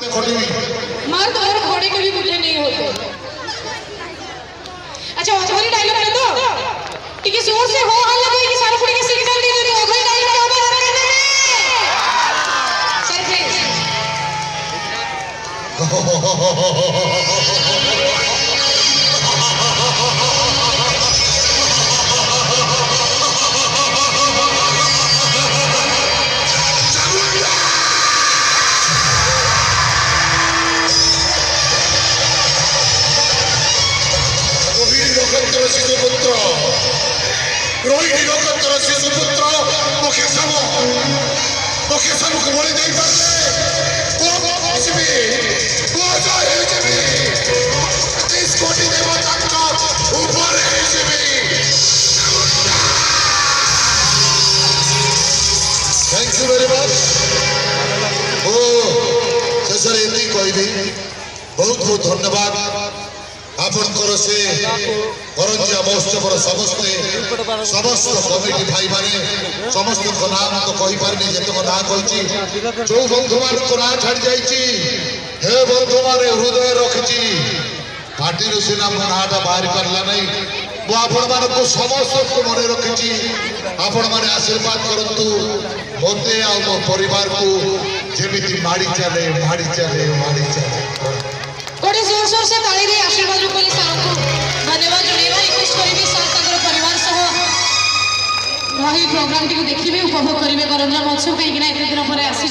मर्द और घोड़े कभी बुढ़े नहीं होते। अच्छा अघोरी डायलॉग है तो ठीक है जोर से हो हल्ला कोई कि सारे कुड़ी के सिग्नल दे दे तो अघोरी डायलॉग क्या होगा जरा कहते हैं सर प्लीज। शिशुपुत्र रोहिणी लोकतर शिशुपुत्र मुकेशम को बलि दे पारे कोटी देवता ऊपर थैंक यू वेरी मच। ओ शेष ये कहबी बहुत बहुत धन्यवाद आपनकर से करंजिया महोत्सव समस्त कमिटी भाई माने समस्त नाम तो कही पारे जितक ना कही जो बंधु मान ना छाड़ जाइए हे बंधु माने हृदय रखी पार्टी सीना मो नाटा बाहरी पारा नहीं मु आपण मान समस्त को मन रखी आपण मैंने आशीर्वाद करूँ मत आ मो परिवार को जमी माड़ी चले माड़ी चले माड़ी चले गोटे जोर जोर से ताली दे आशीर्वाद रूपी सार को धन्यवाद जणेबा रिक्वेस्ट करी सार परिवार सह रही प्रोग्राम टी देखिए उपभोग करेंगे करंजिया महोत्सव कहीं एत दिन पर आसी।